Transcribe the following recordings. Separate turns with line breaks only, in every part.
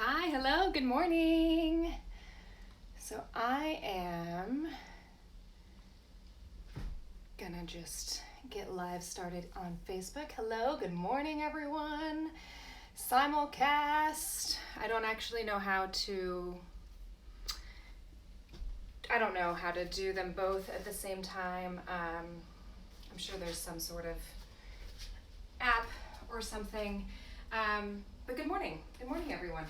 Hi, hello, good morning. So I am gonna just get live started on Facebook. Hello, good morning, everyone. Simulcast. I don't know how to do them both at the same time. I'm sure there's some sort of app or something. But good morning, everyone.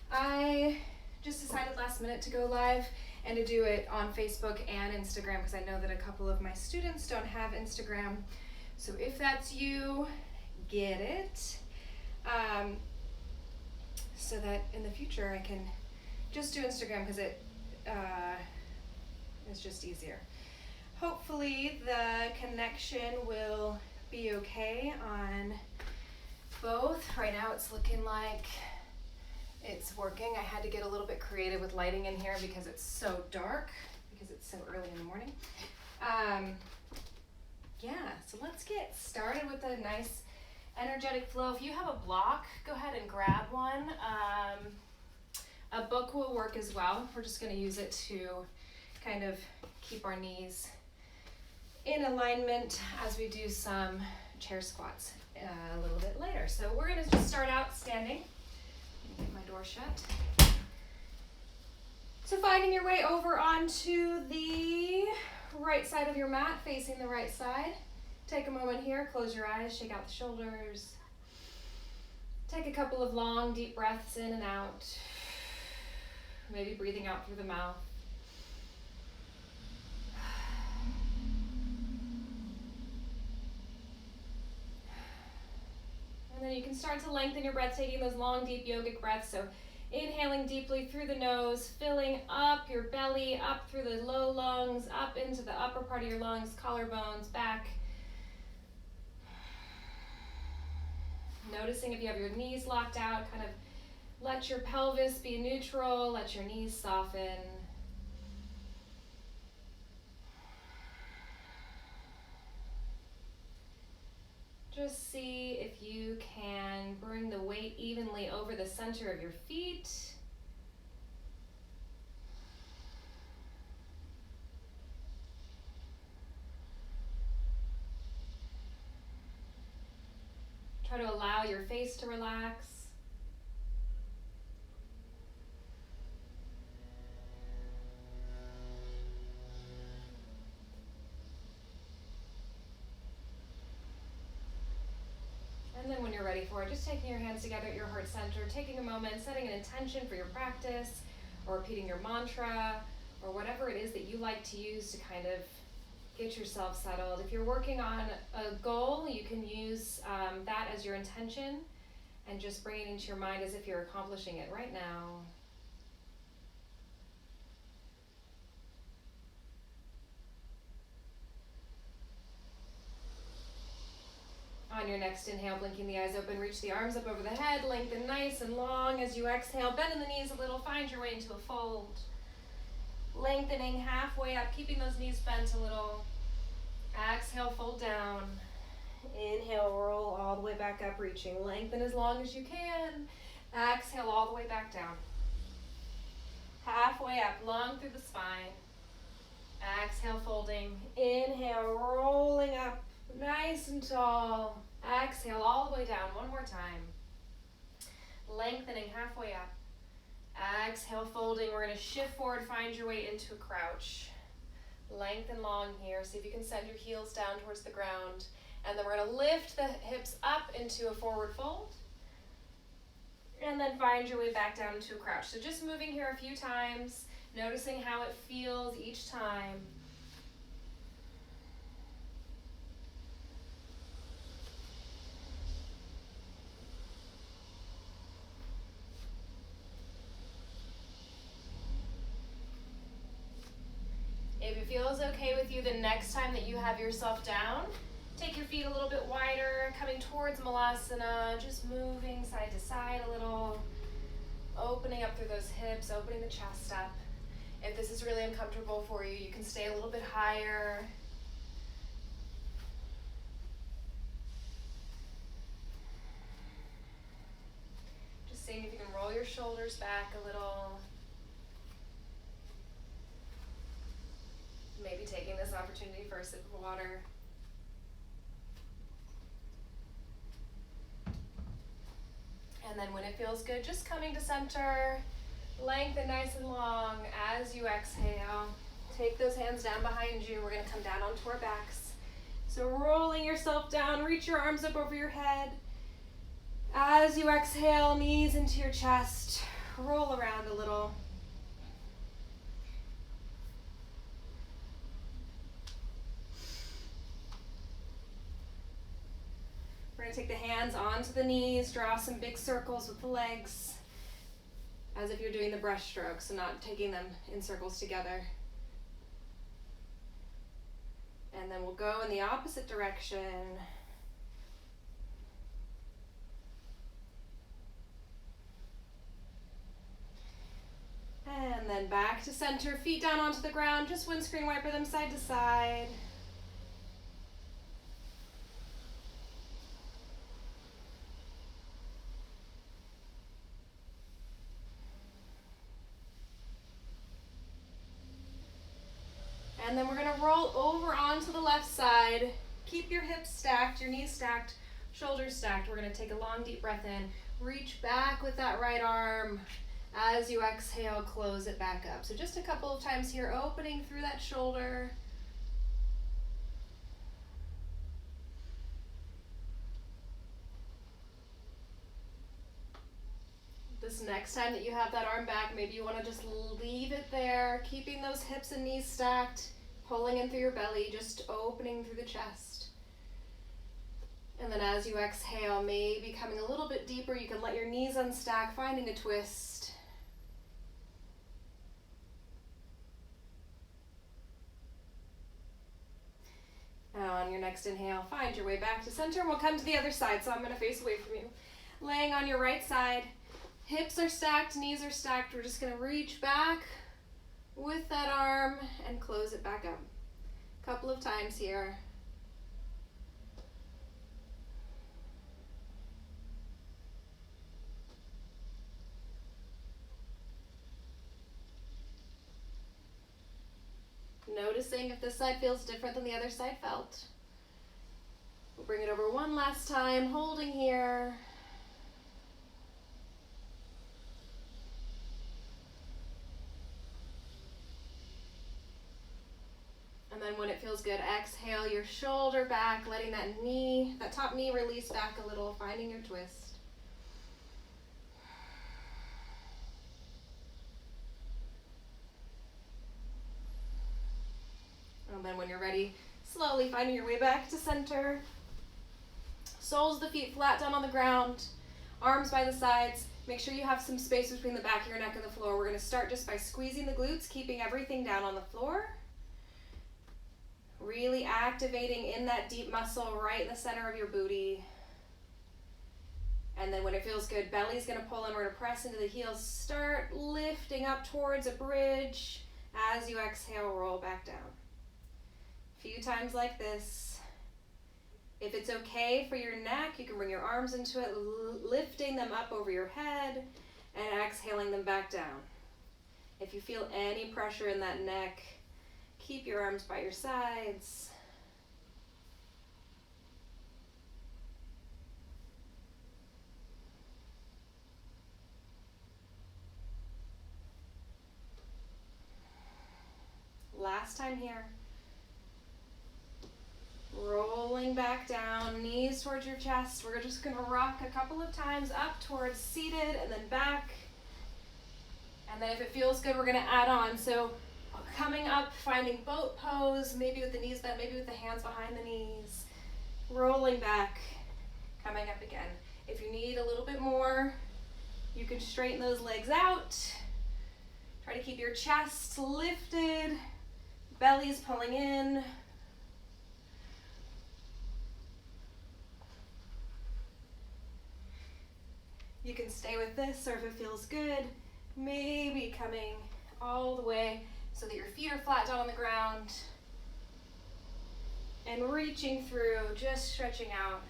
I just decided last minute to go live and to do it on Facebook and Instagram because I know that a couple of my students don't have Instagram. So if that's you, get it. So that in the future I can just do Instagram because it is just easier. Hopefully the connection will be okay on both. Right now it's looking like it's working. I had to get a little bit creative with lighting in here because it's so dark, because it's so early in the morning. So let's get started with a nice energetic flow. If you have a block, go ahead and grab one. A book will work as well. We're just going to use it to kind of keep our knees in alignment as we do some chair squats a little bit later. So we're going to just start out standing. Get my door shut. So finding your way over onto the right side of your mat, facing the right side. Take a moment here, close your eyes, shake out the shoulders. Take a couple of long, deep breaths in and out. Maybe breathing out through the mouth. And then you can start to lengthen your breath, taking those long, deep yogic breaths. So inhaling deeply through the nose, filling up your belly, up through the low lungs, up into the upper part of your lungs, collarbones, back. Noticing if you have your knees locked out, kind of let your pelvis be neutral, let your knees soften. Just see if you can bring the weight evenly over the center of your feet. Try to allow your face to relax. And then when you're ready for it, just taking your hands together at your heart center, taking a moment, setting an intention for your practice, or repeating your mantra, or whatever it is that you like to use to kind of get yourself settled. If you're working on a goal, you can use that as your intention and just bring it into your mind as if you're accomplishing it right now. On your next inhale, blinking the eyes open, reach the arms up over the head, lengthen nice and long as you exhale, bend in the knees a little, find your way into a fold. Lengthening halfway up, keeping those knees bent a little. Exhale, fold down. Inhale, roll all the way back up, reaching. Lengthen as long as you can. Exhale, all the way back down. Halfway up, long through the spine. Exhale, folding. Inhale, rolling up, nice and tall. Exhale, all the way down. One more time. Lengthening halfway up. Exhale, folding. We're going to shift forward, find your way into a crouch. Lengthen long here. See if you can send your heels down towards the ground. And then we're going to lift the hips up into a forward fold. And then find your way back down into a crouch. So just moving here a few times, noticing how it feels each time. If it feels okay with you, the next time that you have yourself down, take your feet a little bit wider, coming towards Malasana, just moving side to side a little, opening up through those hips, opening the chest up. If this is really uncomfortable for you, you can stay a little bit higher. Just seeing if you can roll your shoulders back a little. Maybe taking this opportunity for a sip of water. And then when it feels good, just coming to center, lengthen nice and long as you exhale. Take those hands down behind you. We're gonna come down onto our backs. So rolling yourself down, reach your arms up over your head. As you exhale, knees into your chest, roll around a little. We're gonna take the hands onto the knees, draw some big circles with the legs, as if you're doing the brush stroke, so not taking them in circles together. And then we'll go in the opposite direction. And then back to center, feet down onto the ground, just windscreen wiper them side to side. And then we're gonna roll over onto the left side. Keep your hips stacked, your knees stacked, shoulders stacked. We're gonna take a long, deep breath in. Reach back with that right arm. As you exhale, close it back up. So just a couple of times here, opening through that shoulder. This next time that you have that arm back, maybe you want to just leave it there, keeping those hips and knees stacked, pulling in through your belly, just opening through the chest. And then as you exhale, maybe coming a little bit deeper, you can let your knees unstack, finding a twist. Now on your next inhale, find your way back to center, and we'll come to the other side. So I'm going to face away from you. Laying on your right side, hips are stacked, knees are stacked. We're just going to reach back with that arm and close it back up. A couple of times here. Noticing if this side feels different than the other side felt. We'll bring it over one last time, holding here. And then when it feels good, exhale your shoulder back, letting that top knee release back a little, finding your twist. And then when you're ready, slowly finding your way back to center. Soles of the feet flat down on the ground, arms by the sides. Make sure you have some space between the back of your neck and the floor. We're going to start just by squeezing the glutes, keeping everything down on the floor. Really activating in that deep muscle right in the center of your booty. And then when it feels good, belly's going to pull in. We're going to press into the heels. Start lifting up towards a bridge. As you exhale, roll back down. A few times like this. If it's okay for your neck, you can bring your arms into it, lifting them up over your head and exhaling them back down. If you feel any pressure in that neck, keep your arms by your sides. Last time here. Rolling back down, knees towards your chest. We're just going to rock a couple of times up towards seated and then back. And then if it feels good, we're going to add on. So coming up, finding boat pose, maybe with the knees bent, maybe with the hands behind the knees. Rolling back, coming up again. If you need a little bit more, you can straighten those legs out. Try to keep your chest lifted, belly's pulling in. You can stay with this, or if it feels good, maybe coming all the way so that your feet are flat down on the ground. And reaching through, just stretching out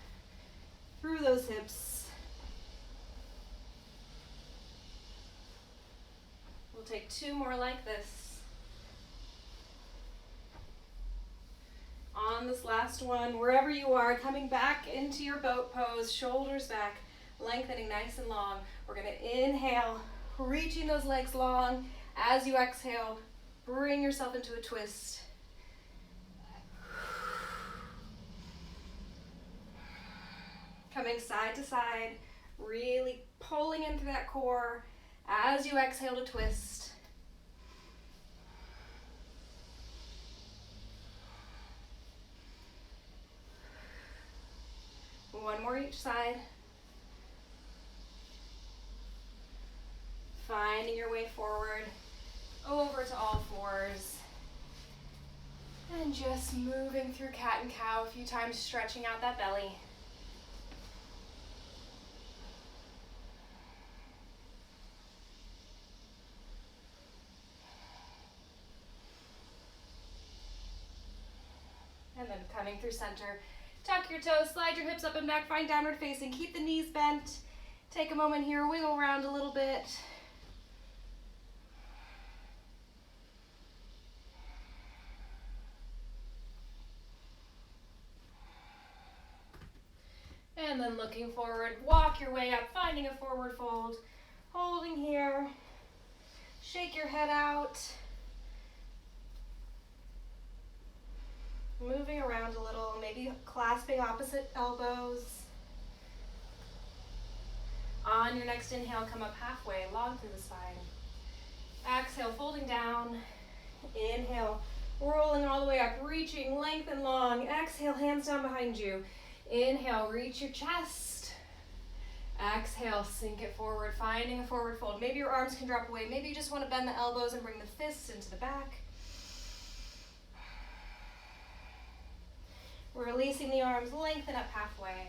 through those hips. take 2 more like this. On this last one, wherever you are, coming back into your boat pose, shoulders back, lengthening nice and long. We're gonna inhale, reaching those legs long. As you exhale, bring yourself into a twist. Coming side to side, really pulling into that core as you exhale to twist. One more each side. Finding your way forward, over to all fours. And just moving through cat and cow a few times, stretching out that belly. And then coming through center. Tuck your toes, slide your hips up and back, find downward facing. Keep the knees bent. Take a moment here, wiggle around a little bit. And then looking forward, walk your way up, finding a forward fold. Holding here. Shake your head out. Moving around a little, maybe clasping opposite elbows. On your next inhale, come up halfway, long through the spine. Exhale, folding down. Inhale, rolling all the way up, reaching length and long. Exhale, hands down behind you. Inhale, reach your chest. Exhale, sink it forward, finding a forward fold. Maybe your arms can drop away. Maybe you just want to bend the elbows and bring the fists into the back. Releasing the arms, lengthen up halfway.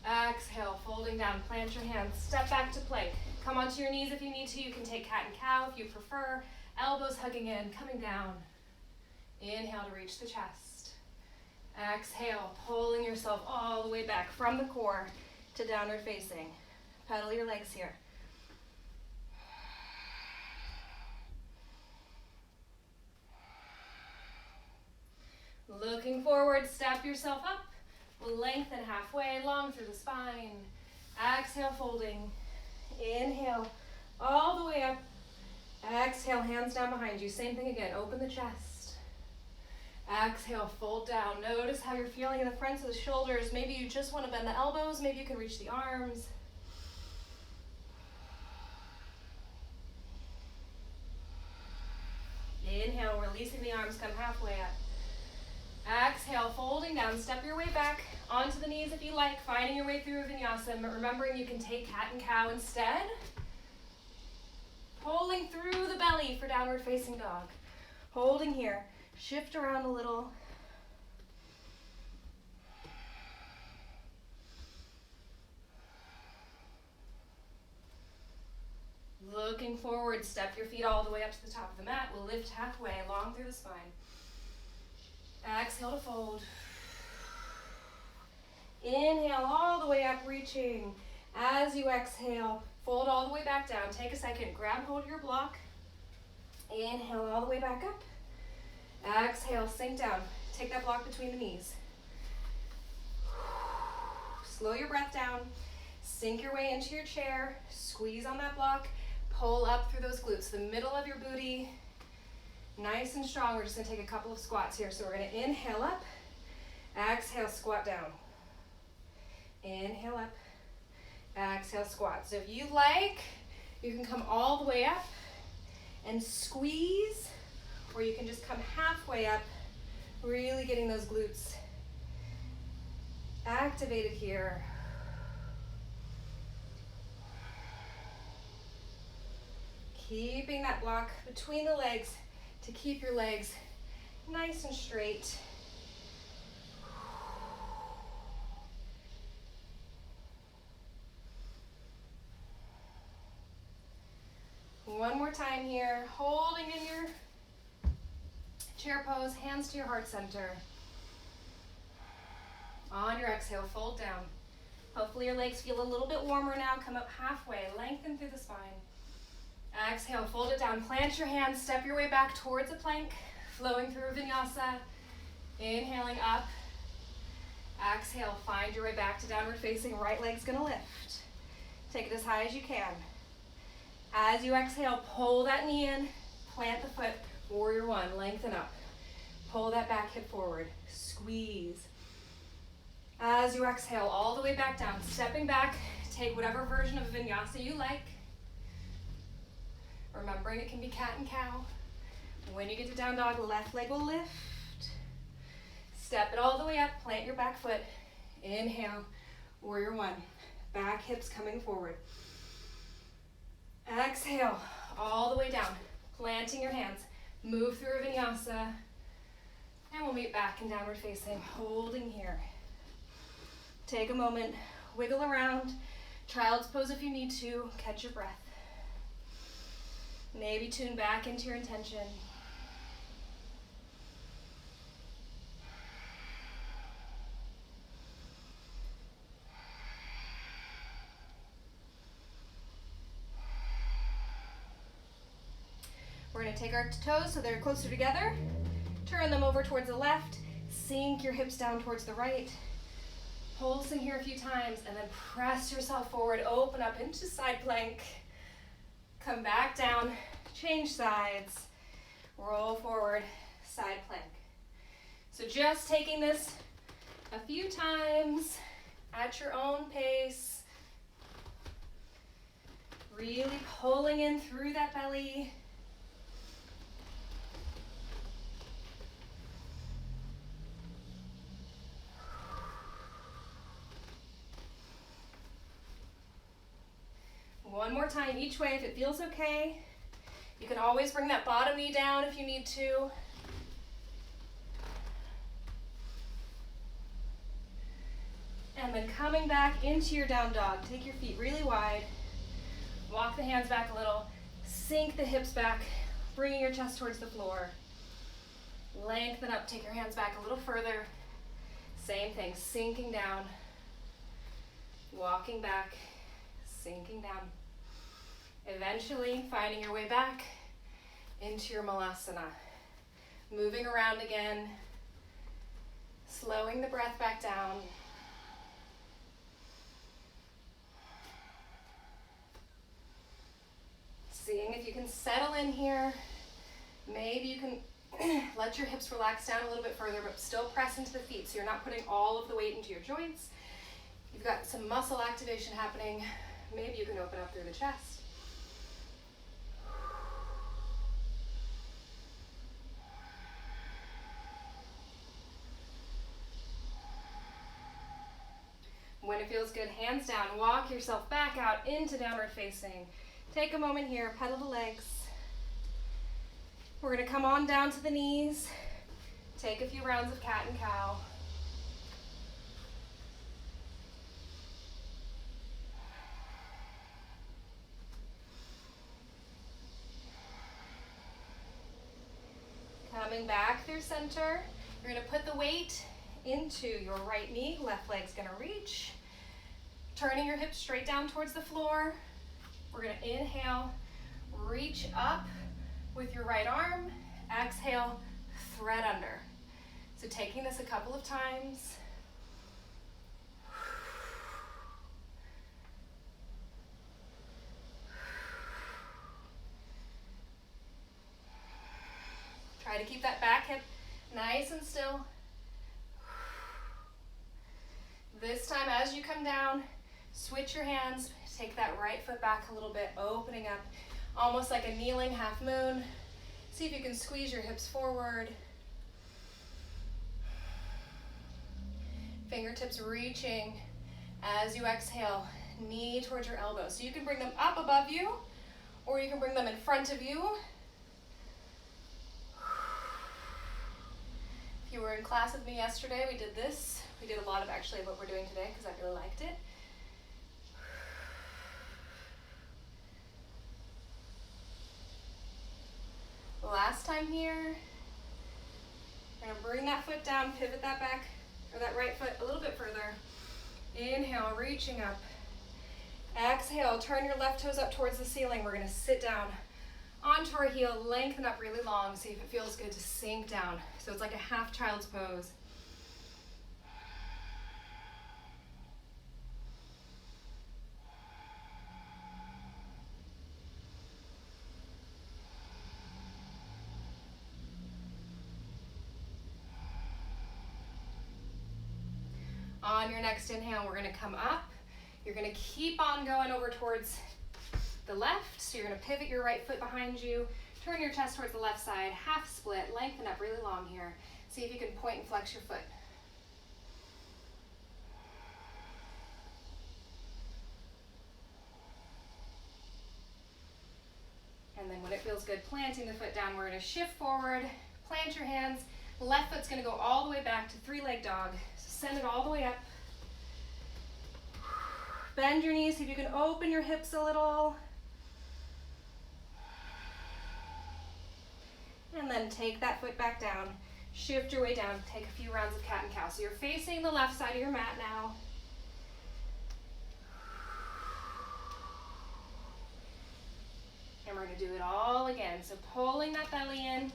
Exhale, folding down, plant your hands, step back to plank. Come onto your knees if you need to. You can take cat and cow if you prefer. Elbows hugging in, coming down. Inhale to reach the chest. Exhale, pulling yourself all the way back from the core to downward facing. Pedal your legs here. Looking forward, step yourself up. Lengthen halfway, long through the spine. Exhale, folding. Inhale, all the way up. Exhale, hands down behind you. Same thing again, open the chest. Exhale, fold down. Notice how you're feeling in the fronts of the shoulders. Maybe you just want to bend the elbows. Maybe you can reach the arms. Inhale, releasing the arms, come halfway up. Exhale, folding down, step your way back onto the knees if you like, finding your way through vinyasa, but remembering you can take cat and cow instead. Pulling through the belly for downward facing dog. Holding here, shift around a little. Looking forward, step your feet all the way up to the top of the mat. We'll lift halfway, long through the spine. Exhale to fold. Inhale all the way up, reaching. As you exhale, fold all the way back down. Take a second, grab hold of your block. Inhale all the way back up. Exhale, sink down. Take that block between the knees. Slow your breath down. Sink your way into your chair. Squeeze on that block. Pull up through those glutes, the middle of your booty. Nice and strong. We're just going to take a couple of squats here. So we're going to inhale up. Exhale, squat down. Inhale up. Exhale, squat. So if you like, you can come all the way up and squeeze, or you can just come halfway up, really getting those glutes activated here. Keeping that block between the legs to keep your legs nice and straight. One more time here, holding in your chair pose, hands to your heart center. On your exhale, fold down. Hopefully your legs feel a little bit warmer now. Come up halfway, lengthen through the spine. Exhale, fold it down, plant your hands, step your way back towards a plank, flowing through vinyasa. Inhaling up. Exhale, find your way back to downward facing. Right leg's gonna lift. Take it as high as you can. As you exhale, pull that knee in, plant the foot, warrior one, lengthen up. Pull that back hip forward, squeeze. As you exhale, all the way back down, stepping back, take whatever version of vinyasa you like. Remembering it can be cat and cow. When you get to down dog, left leg will lift. Step it all the way up, plant your back foot. Inhale, warrior one. Back hips coming forward. Exhale, all the way down, planting your hands. Move through vinyasa. And we'll meet back in downward facing, holding here. Take a moment, wiggle around. Child's pose if you need to, catch your breath. Maybe tune back into your intention. We're going to take our toes so they're closer together. Turn them over towards the left. Sink your hips down towards the right. Pulsing here a few times and then press yourself forward. Open up into side plank. Come back down. Change sides. Roll forward. Side plank. So just taking this a few times at your own pace. Really pulling in through that belly. One more time each way if it feels okay. You can always bring that bottom knee down if you need to. And then coming back into your down dog. Take your feet really wide. Walk the hands back a little. Sink the hips back, bringing your chest towards the floor. Lengthen up, take your hands back a little further. Same thing, sinking down. Walking back, sinking down. Eventually finding your way back into your malasana. Moving around again, slowing the breath back down. Seeing if you can settle in here. Maybe you can let your hips relax down a little bit further, but still press into the feet so you're not putting all of the weight into your joints. You've got some muscle activation happening. Maybe you can open up through the chest. When it feels good, hands down, walk yourself back out into downward facing. Take a moment here, pedal the legs. We're gonna come on down to the knees. Take a few rounds of cat and cow. Coming back through center. You're gonna put the weight into your right knee. Left leg's gonna reach. Turning your hips straight down towards the floor. We're gonna inhale, reach up with your right arm. Exhale, thread under. So taking this a couple of times. Try to keep that back hip nice and still. This time as you come down, switch your hands, take that right foot back a little bit, opening up, almost like a kneeling half moon. See if you can squeeze your hips forward. Fingertips reaching as you exhale, knee towards your elbow. So you can bring them up above you, or you can bring them in front of you. If you were in class with me yesterday, we did this. We did a lot of actually what we're doing today because I really liked it. Last time here, we're gonna bring that foot down, pivot that back, or that right foot a little bit further. Inhale, reaching up. Exhale, turn your left toes up towards the ceiling. We're gonna sit down onto our heel, lengthen up really long, see if it feels good to sink down. So it's like a half child's pose. On your next inhale, we're gonna come up. You're gonna keep on going over towards the left. So you're gonna pivot your right foot behind you, turn your chest towards the left side, half split, lengthen up really long here. See if you can point and flex your foot. And then when it feels good, planting the foot down, we're gonna shift forward, plant your hands. Left foot's gonna go all the way back to three-leg dog. So send it all the way up. Bend your knees, see if you can open your hips a little. And then take that foot back down. Shift your way down, take a few rounds of cat and cow. So you're facing the left side of your mat now. And we're gonna do it all again. So pulling that belly in,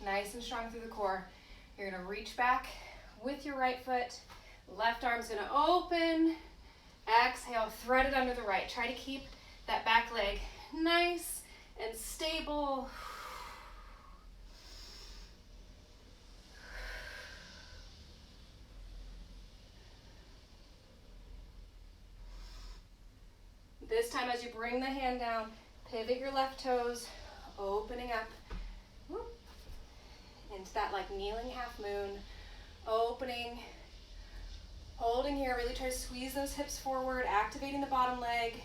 nice and strong through the core. You're gonna reach back with your right foot. Left arm's gonna open. Exhale, thread it under the right. Try to keep that back leg nice and stable. This time as you bring the hand down, pivot your left toes, opening up into that like kneeling half moon, opening, holding here, really try to squeeze those hips forward, activating the bottom leg,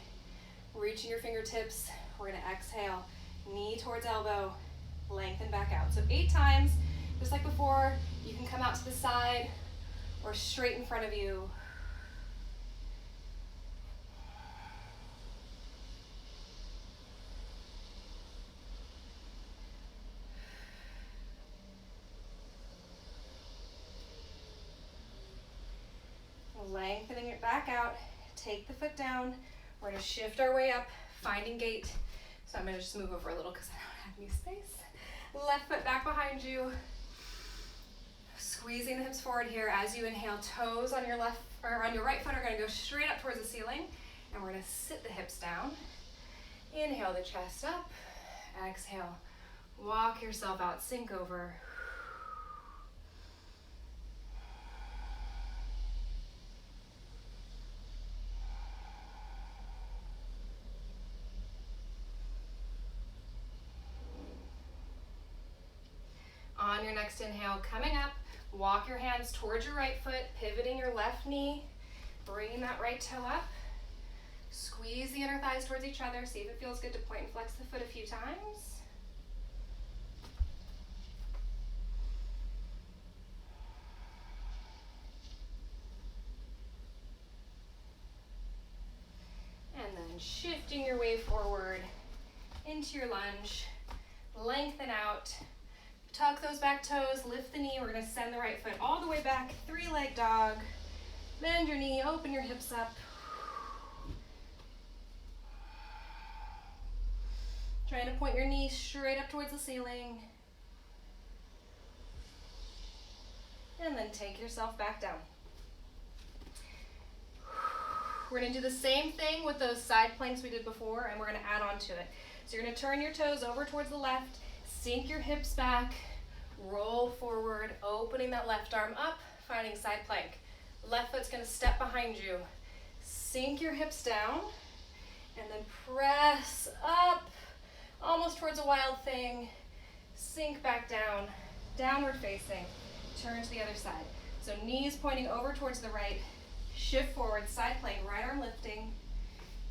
reaching your fingertips. We're gonna exhale, knee towards elbow, lengthen back out. So 8 times, just like before. You can come out to the side or straight in front of you. Lengthening it back out, take the foot down. We're gonna shift our way up, finding gate. So I'm gonna just move over a little because I don't have any space. Left foot back behind you. Squeezing the hips forward here as you inhale. Toes on your left or on your right foot are gonna go straight up towards the ceiling, and we're gonna sit the hips down. Inhale the chest up. Exhale, walk yourself out, sink over. On your next inhale, coming up, walk your hands towards your right foot, pivoting your left knee, bringing that right toe up. Squeeze the inner thighs towards each other. See if it feels good to point and flex the foot a few times. And then shifting your way forward into your lunge. Lengthen out. Tuck those back toes, lift the knee. We're gonna send the right foot all the way back, three-leg dog. Bend your knee, open your hips up. Trying to point your knees straight up towards the ceiling. And then take yourself back down. We're gonna do the same thing with those side planks we did before, and we're gonna add on to it. So you're gonna turn your toes over towards the left, sink your hips back, roll forward, opening that left arm up, finding side plank. Left foot's gonna step behind you. Sink your hips down, and then press up, almost towards a wild thing. Sink back down, downward facing. Turn to the other side. So knees pointing over towards the right, shift forward, side plank, right arm lifting.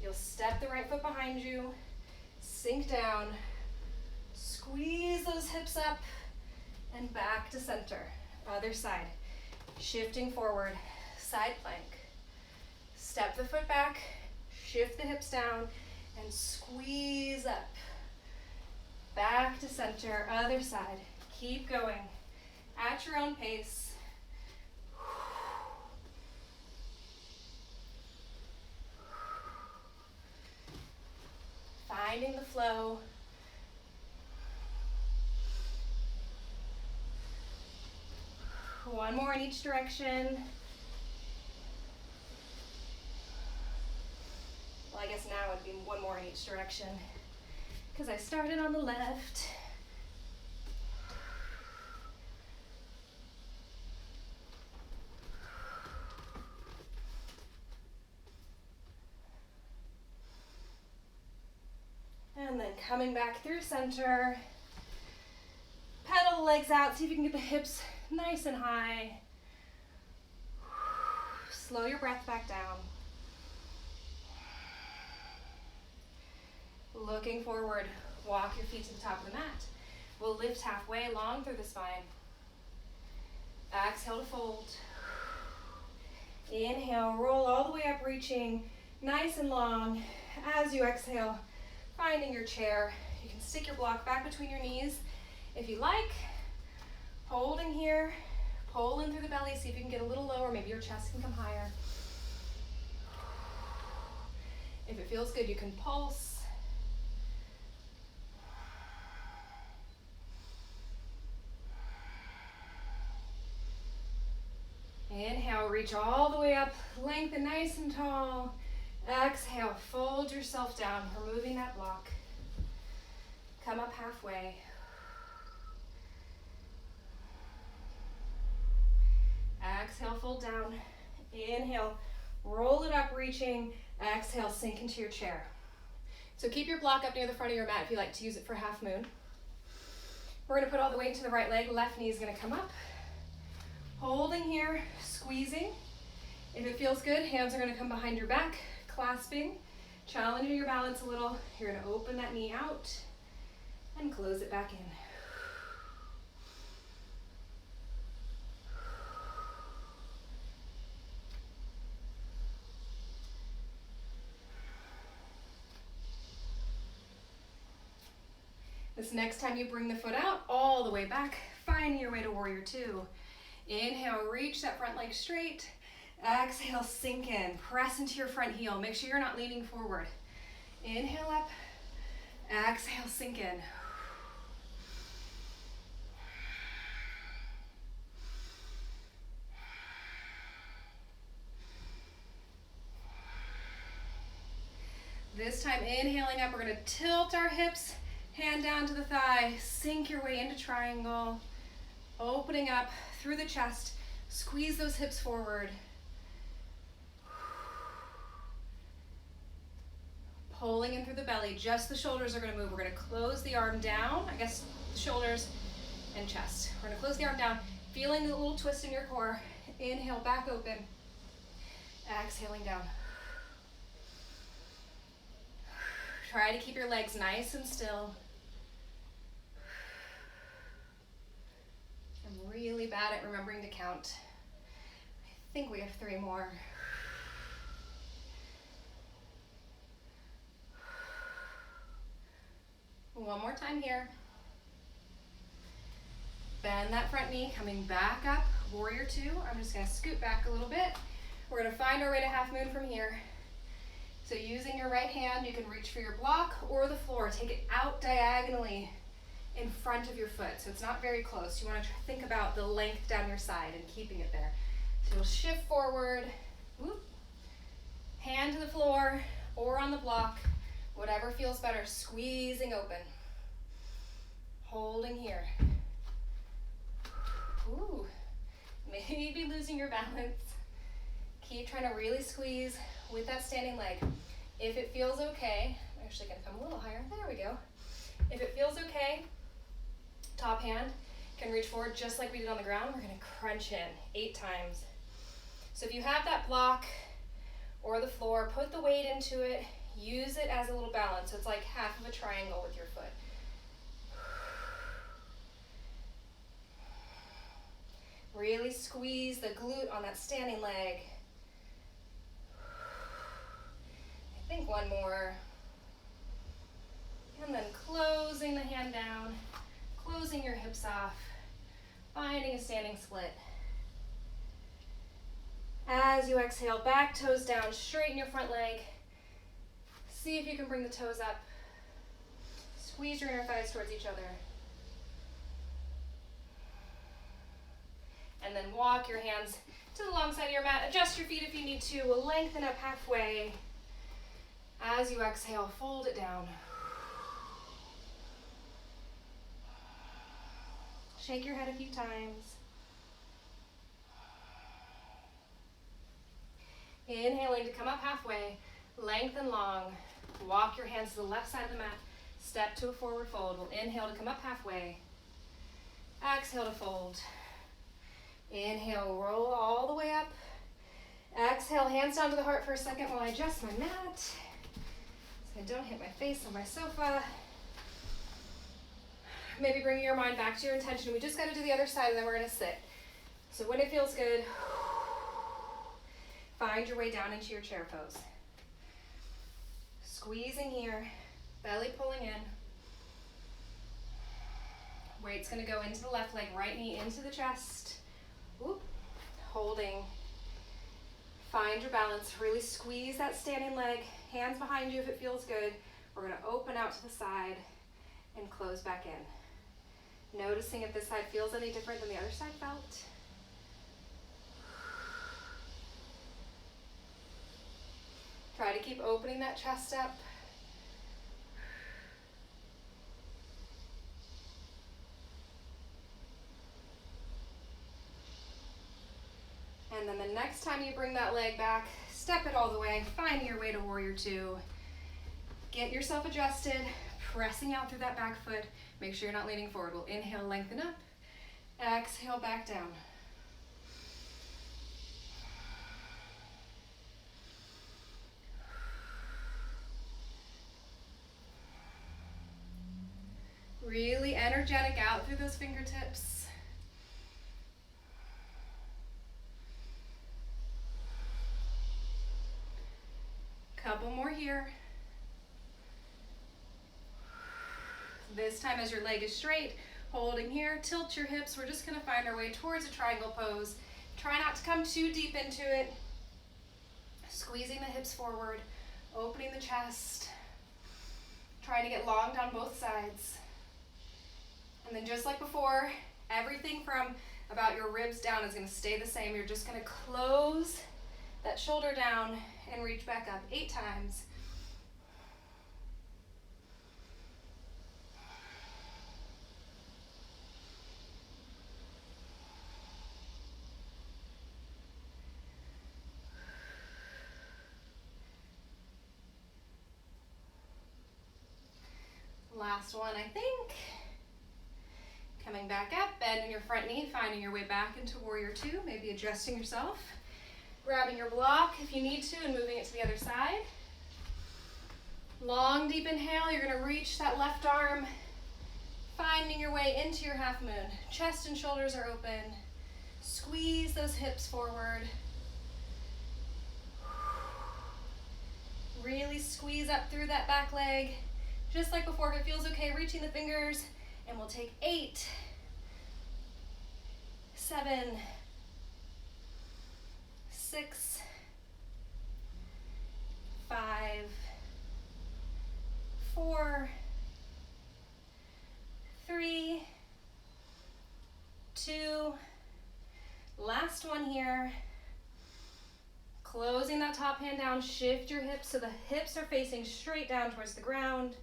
You'll step the right foot behind you, sink down, squeeze those hips up, and back to center. Other side. Shifting forward, side plank. Step the foot back, shift the hips down, and squeeze up. Back to center, other side. Keep going at your own pace. finding the flow. One more in each direction. Well, I guess now it would be one more in each direction because I started on the left. And then coming back through center. Pedal the legs out, see if you can get the hips nice and high. Slow your breath back down. Looking forward, walk your feet to the top of the mat. We'll lift halfway long through the spine. Exhale to fold. Inhale, roll all the way up, reaching nice and long. As you exhale, finding your chair. You can stick your block back between your knees if you like. Holding here, pull in through the belly, see if you can get a little lower, maybe your chest can come higher. If it feels good, you can pulse. Inhale, reach all the way up, lengthen nice and tall. Exhale, fold yourself down, removing that block. Come up halfway. Exhale, fold down. Inhale, roll it up, reaching. Exhale, sink into your chair. So keep your block up near the front of your mat if you like to use it for half moon. We're gonna put all the weight into the right leg. Left knee is gonna come up. Holding here, squeezing. If it feels good, hands are gonna come behind your back, clasping, challenging your balance a little. You're gonna open that knee out and close it back in. This next time you bring the foot out, all the way back, finding your way to warrior two. Inhale, reach that front leg straight. Exhale, sink in, press into your front heel. Make sure you're not leaning forward. Inhale up, exhale, sink in. This time, inhaling up, we're gonna tilt our hips, hand down to the thigh, sink your way into triangle, opening up through the chest, squeeze those hips forward. Pulling in through the belly, just the shoulders are gonna move. We're gonna close the arm down, I guess the shoulders and chest. We're gonna close the arm down, feeling the little twist in your core. Inhale, back open. Exhaling down. Try to keep your legs nice and still. I'm really bad at remembering to count. I think we have 3 more. One more time here. Bend that front knee, coming back up, warrior two. I'm just gonna scoot back a little bit. We're gonna find our way to half moon from here. So using your right hand, you can reach for your block or the floor. Take it out diagonally in front of your foot. So it's not very close. You wanna think about the length down your side and keeping it there. So you'll shift forward, whoop, hand to the floor or on the block, whatever feels better, squeezing open. Holding here. Ooh, maybe losing your balance. Keep trying to really squeeze with that standing leg. If it feels okay, I'm actually gonna come a little higher, there we go. If it feels okay, top hand can reach forward just like we did on the ground. We're gonna crunch in 8 times. So if you have that block or the floor, put the weight into it, use it as a little balance. So it's like half of a triangle with your foot. Really squeeze the glute on that standing leg. I think one more. And then closing the hand down, closing your hips off, finding a standing split. As you exhale, back toes down, straighten your front leg. See if you can bring the toes up. Squeeze your inner thighs towards each other. And then walk your hands to the long side of your mat. Adjust your feet if you need to. We'll lengthen up halfway. As you exhale, fold it down. Shake your head a few times. Inhaling to come up halfway, lengthen long. Walk your hands to the left side of the mat. Step to a forward fold. We'll inhale to come up halfway. Exhale to fold. Inhale, roll all the way up. Exhale, hands down to the heart for a second while I adjust my mat. So I don't hit my face on my sofa. Maybe bring your mind back to your intention. We just got to do the other side and then we're going to sit. So when it feels good, find your way down into your chair pose. Squeezing here, belly pulling in. Weight's going to go into the left leg, right knee into the chest. Whoop. Holding. Find your balance. Really squeeze that standing leg. Hands behind you if it feels good. We're going to open out to the side and close back in. Noticing if this side feels any different than the other side felt. Try to keep opening that chest up. And then the next time you bring that leg back, step it all the way, find your way to warrior two. Get yourself adjusted, pressing out through that back foot. Make sure you're not leaning forward. We'll inhale, lengthen up. Exhale, back down. Really energetic out through those fingertips. Couple more here. This time as your leg is straight, holding here, tilt your hips. We're just gonna find our way towards a triangle pose. Try not to come too deep into it. Squeezing the hips forward, opening the chest. Trying to get long down both sides. And then just like before, everything from about your ribs down is gonna stay the same. You're just gonna close that shoulder down and reach back up 8 times. Last one, I think. Coming back up, bending your front knee, finding your way back into warrior two, maybe adjusting yourself. Grabbing your block if you need to and moving it to the other side. Long, deep inhale, you're gonna reach that left arm, finding your way into your half moon. Chest and shoulders are open. Squeeze those hips forward. Really squeeze up through that back leg. Just like before, if it feels okay, reaching the fingers, and we'll take 8, 7, 6, 5, 4, 3, 2, last one here. Closing that top hand down, shift your hips so the hips are facing straight down towards the ground.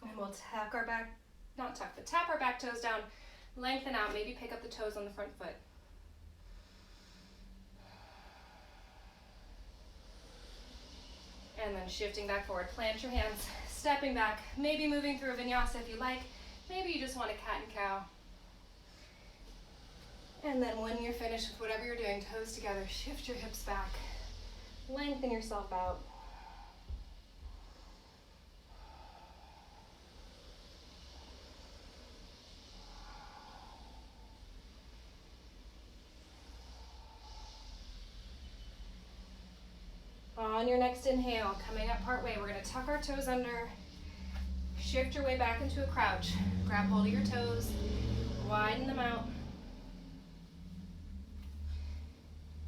And we'll tuck our back, not tuck, but tap our back toes down, lengthen out, maybe pick up the toes on the front foot. And then shifting back forward, plant your hands, stepping back, maybe moving through a vinyasa if you like, maybe you just want a cat and cow. And then when you're finished with whatever you're doing, toes together, shift your hips back, lengthen yourself out. On your next inhale, coming up part way, we're gonna tuck our toes under, shift your way back into a crouch. Grab hold of your toes, widen them out.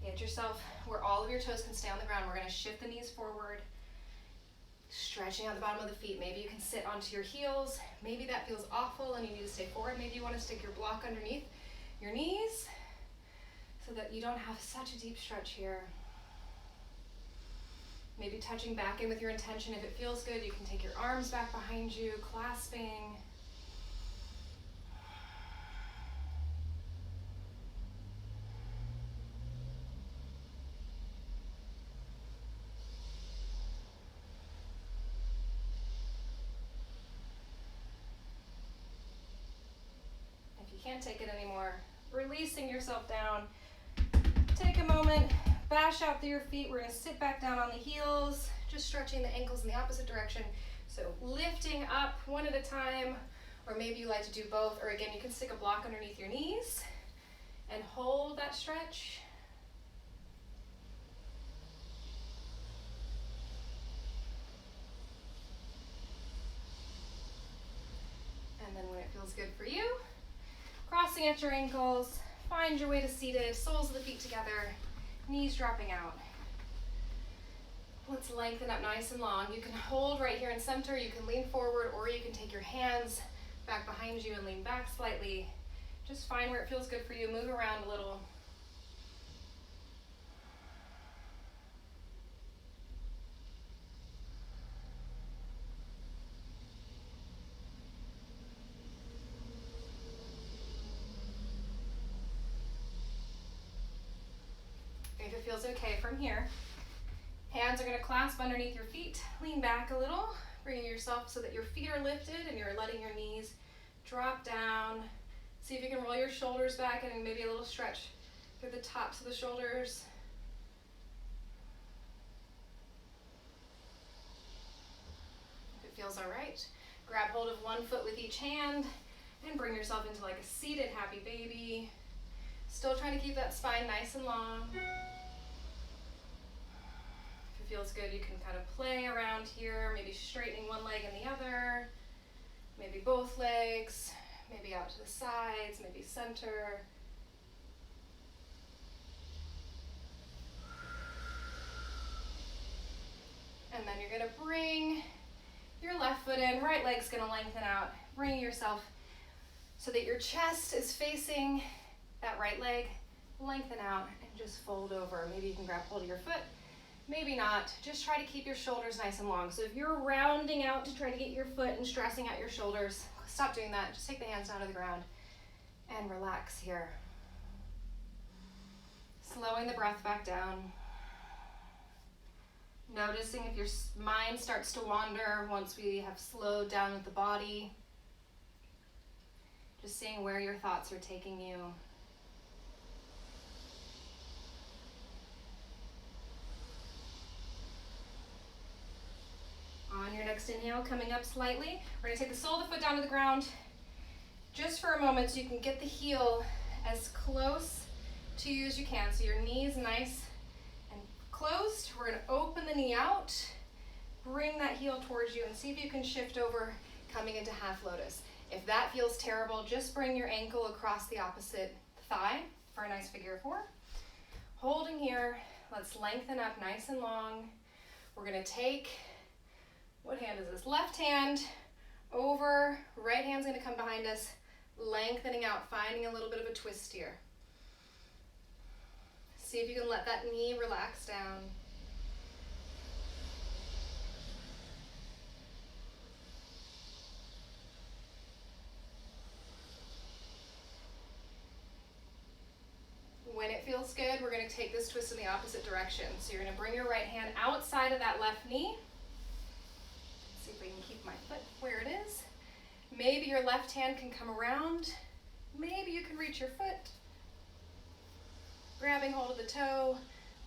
Get yourself where all of your toes can stay on the ground. We're gonna shift the knees forward, Stretching out the bottom of the feet. Maybe you can sit onto your heels. Maybe that feels awful and you need to stay forward. Maybe you want to stick your block underneath your knees so that you don't have such a deep stretch here. Maybe touching back in with your intention. If it feels good, you can take your arms back behind you, clasping. Can't take it anymore, releasing yourself down. Take a moment, bash out through your feet. We're going to sit back down on the heels, just stretching the ankles in the opposite direction. So lifting up one at a time, or maybe you like to do both, or again, you can stick a block underneath your knees and hold that stretch. And then when it feels good for you, crossing at your ankles, find your way to seated, soles of the feet together, knees dropping out. Let's lengthen up nice and long. You can hold right here in center, you can lean forward, or you can take your hands back behind you and lean back slightly. Just find where it feels good for you, move around a little. If it feels okay from here, hands are going to clasp underneath your feet. Lean back a little, bringing yourself so that your feet are lifted and you're letting your knees drop down. See if you can roll your shoulders back and maybe a little stretch through the tops of the shoulders. If it feels all right, grab hold of one foot with each hand and bring yourself into like a seated happy baby. Still trying to keep that spine nice and long. If it feels good, you can kind of play around here, maybe straightening one leg and the other, maybe both legs, maybe out to the sides, maybe center. And then you're gonna bring your left foot in, right leg's gonna lengthen out, bringing yourself so that your chest is facing that right leg, lengthen out and just fold over. Maybe you can grab hold of your foot, maybe not. Just try to keep your shoulders nice and long. So if you're rounding out to try to get your foot and stressing out your shoulders, stop doing that. Just take the hands down to the ground and relax here. Slowing the breath back down. Noticing if your mind starts to wander once we have slowed down with the body. Just seeing where your thoughts are taking you. On your next inhale, coming up slightly, we're going to take the sole of the foot down to the ground just for a moment so you can get the heel as close to you as you can. So your knee's nice and closed. We're going to open the knee out, bring that heel towards you, and see if you can shift over coming into half lotus. If that feels terrible, just bring your ankle across the opposite thigh for a nice figure four. Holding here, let's lengthen up nice and long. We're going to take, what hand is this? Left hand over, right hand's going to come behind us, lengthening out, finding a little bit of a twist here. See if you can let that knee relax down. When it feels good, we're going to take this twist in the opposite direction. So you're going to bring your right hand outside of that left knee. See if we can keep my foot where it is. Maybe your left hand can come around. Maybe you can reach your foot. Grabbing hold of the toe.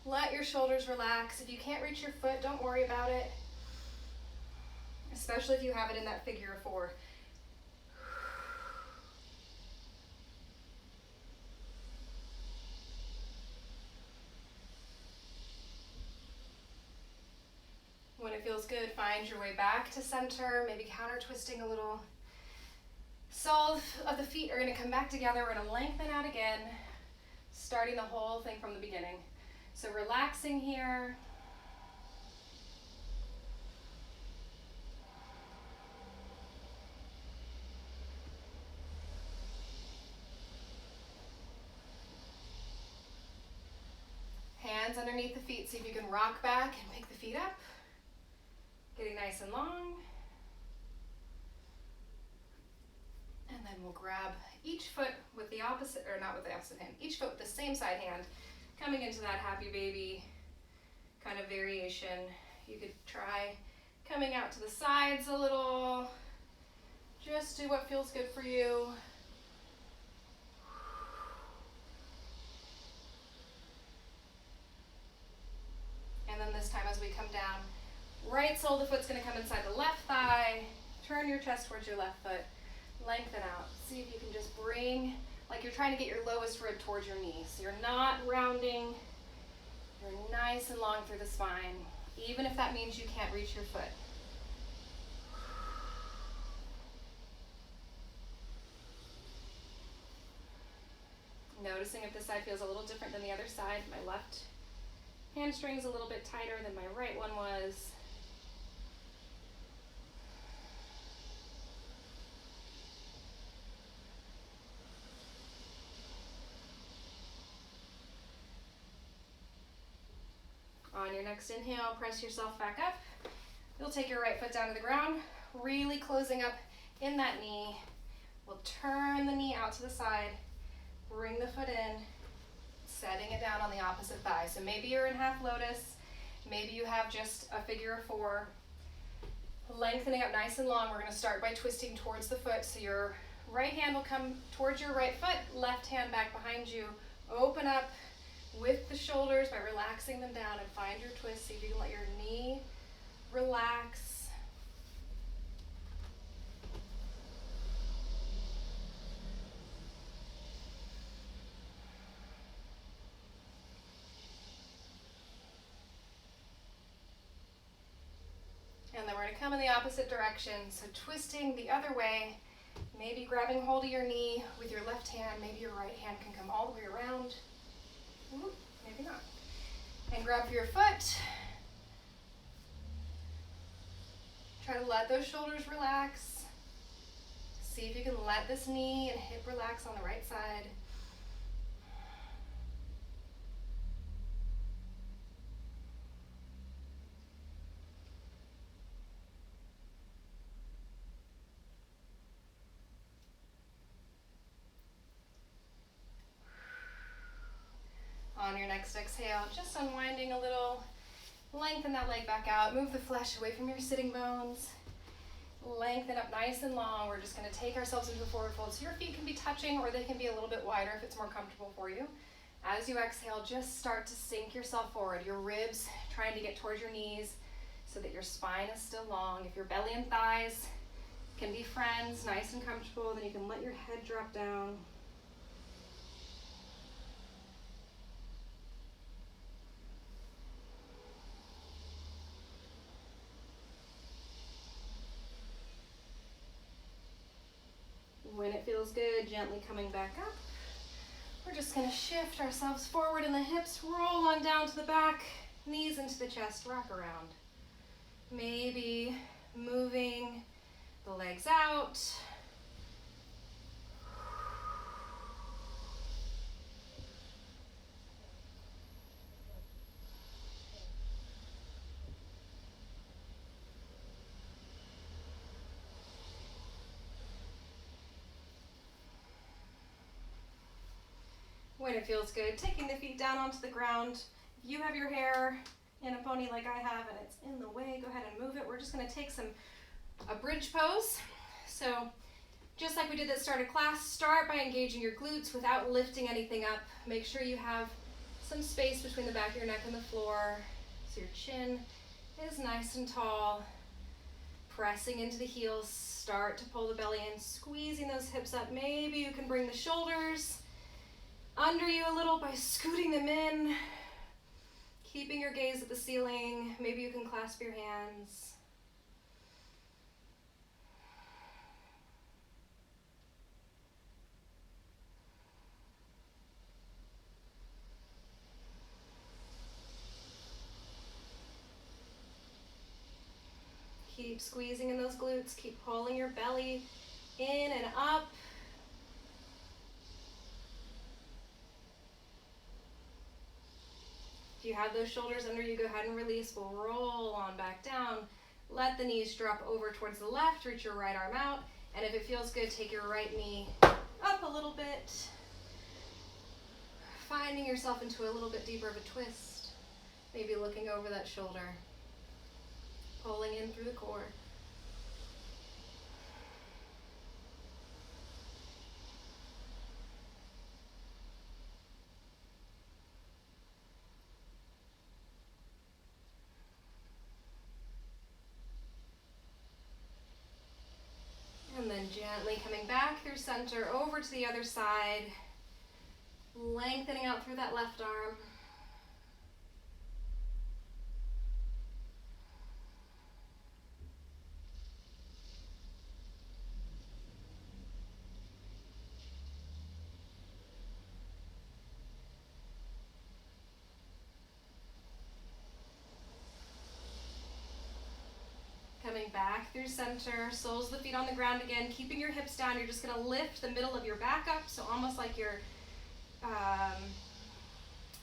Let your shoulders relax. If you can't reach your foot, don't worry about it. Especially if you have it in that figure of four. When it feels good, find your way back to center, maybe counter twisting a little. Soles of the feet are going to come back together. We're going to lengthen out again, starting the whole thing from the beginning. So relaxing here. hands underneath the feet. See if you can rock back and pick the feet up. Getting nice and long. And then we'll grab each foot with the opposite, or not with the opposite hand, each foot with the same side hand, coming into that happy baby kind of variation. You could try coming out to the sides a little. Just do what feels good for you. And then this time as we come down, right sole of the foot's gonna come inside the left thigh. Turn your chest towards your left foot. Lengthen out. See if you can just bring, like you're trying to get your lowest rib towards your knee. So you're not rounding. You're nice and long through the spine, even if that means you can't reach your foot. Noticing if this side feels a little different than the other side. My left hamstring's a little bit tighter than my right one was. On your next inhale, press yourself back up. You'll take your right foot down to the ground, really closing up in that knee. We'll turn the knee out to the side, bring the foot in, setting it down on the opposite thigh. So maybe you're in half lotus, maybe you have just a figure of four. Lengthening up nice and long. We're gonna start by twisting towards the foot. So your right hand will come towards your right foot, left hand back behind you. Open up with the shoulders by relaxing them down and find your twist. See if you can let your knee relax. And then we're going to come in the opposite direction. So twisting the other way, maybe grabbing hold of your knee with your left hand. Maybe your right hand can come all the way around. Ooh, maybe not. And grab for your foot. Try to let those shoulders relax. See if you can let this knee and hip relax on the right side. On your next exhale, just unwinding a little, lengthen that leg back out, move the flesh away from your sitting bones, lengthen up nice and long. We're just gonna take ourselves into a forward fold. So your feet can be touching or they can be a little bit wider if it's more comfortable for you. As you exhale, just start to sink yourself forward. Your ribs trying to get towards your knees so that your spine is still long. If your belly and thighs can be friends, nice and comfortable, then you can let your head drop down. When it feels good, gently coming back up. We're just gonna shift ourselves forward in the hips, roll on down to the back, knees into the chest, rock around. Maybe moving the legs out. When it feels good, taking the feet down onto the ground. If you have your hair in a pony like I have and it's in the way, go ahead and move it. We're just gonna take a bridge pose. So just like we did at the start of class, start by engaging your glutes without lifting anything up. Make sure you have some space between the back of your neck and the floor so your chin is nice and tall. Pressing into the heels, start to pull the belly in, squeezing those hips up. Maybe you can bring the shoulders under you a little by scooting them in, keeping your gaze at the ceiling. Maybe you can clasp your hands. Keep squeezing in those glutes, keep pulling your belly in and up. If you have those shoulders under you, go ahead and release. We'll roll on back down. Let the knees drop over towards the left, reach your right arm out, and if it feels good, take your right knee up a little bit, finding yourself into a little bit deeper of a twist, maybe looking over that shoulder, pulling in through the core. And then gently coming back through center, over to the other side, lengthening out through that left arm. Coming back through center, soles of the feet on the ground again, keeping your hips down. You're just gonna lift the middle of your back up, so almost like you're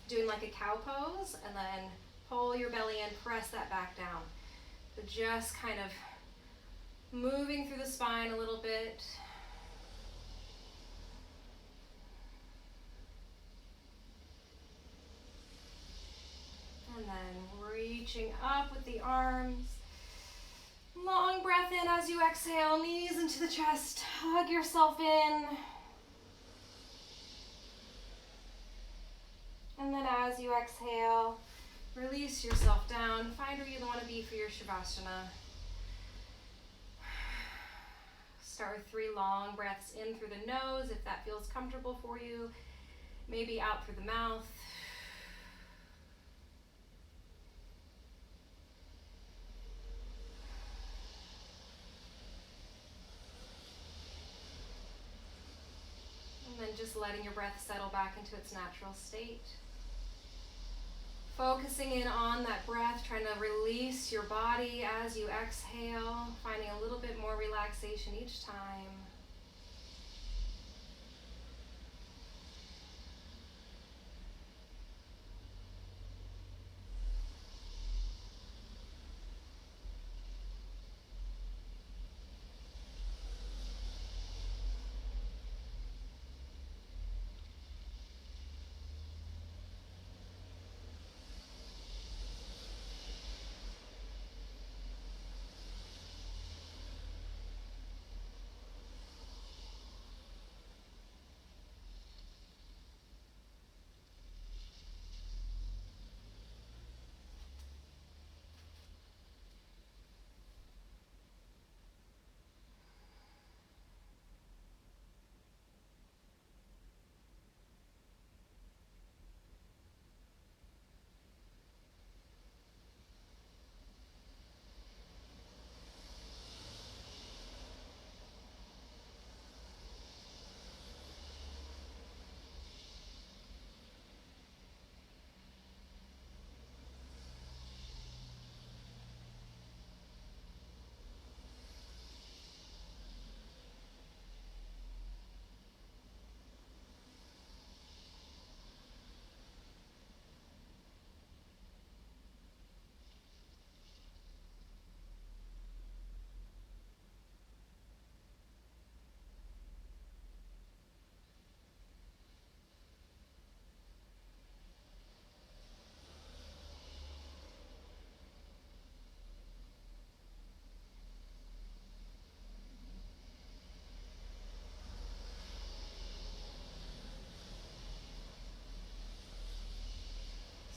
doing like a cow pose, and then pull your belly in, press that back down. So just kind of moving through the spine a little bit. And then reaching up with the arms. Long breath in as you exhale, knees into the chest, hug yourself in. And then as you exhale, release yourself down. Find where you want to be for your Shavasana. Start with 3 long breaths in through the nose if that feels comfortable for you. Maybe out through the mouth. And then just letting your breath settle back into its natural state. Focusing in on that breath, trying to release your body as you exhale, finding a little bit more relaxation each time.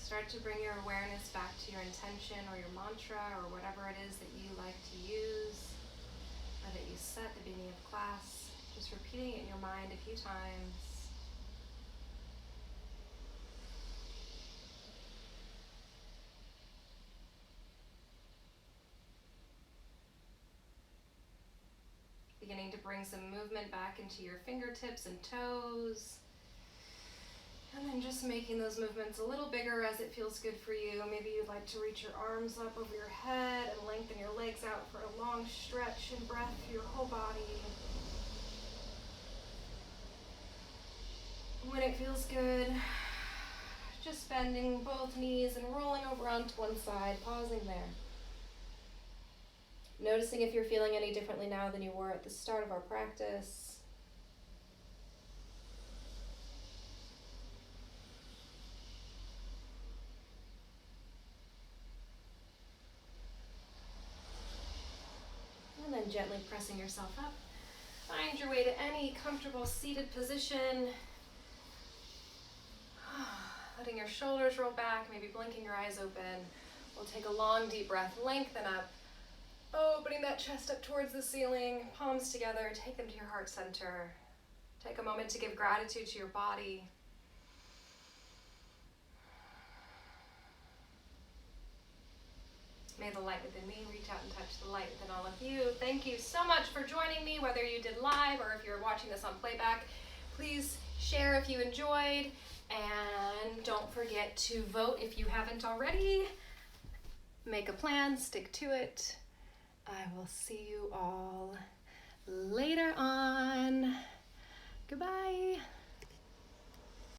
Start to bring your awareness back to your intention or your mantra or whatever it is that you like to use or that you set at the beginning of class. Just repeating it in your mind a few times. Beginning to bring some movement back into your fingertips and toes. And then just making those movements a little bigger as it feels good for you. Maybe you'd like to reach your arms up over your head and lengthen your legs out for a long stretch and breath through your whole body. When it feels good, Just bending both knees and rolling over onto one side, pausing there. Noticing if you're feeling any differently now than you were at the start of our practice. And then gently pressing yourself up. Find your way to any comfortable seated position. Letting your shoulders roll back, maybe blinking your eyes open. We'll take a long, deep breath, lengthen up, opening that chest up towards the ceiling, palms together, take them to your heart center. Take a moment to give gratitude to your body. May the light within me reach out and touch the light within all of you. Thank you so much for joining me, whether you did live or if you're watching this on playback. Please share if you enjoyed, and don't forget to vote if you haven't already. Make a plan, stick to it. I will see you all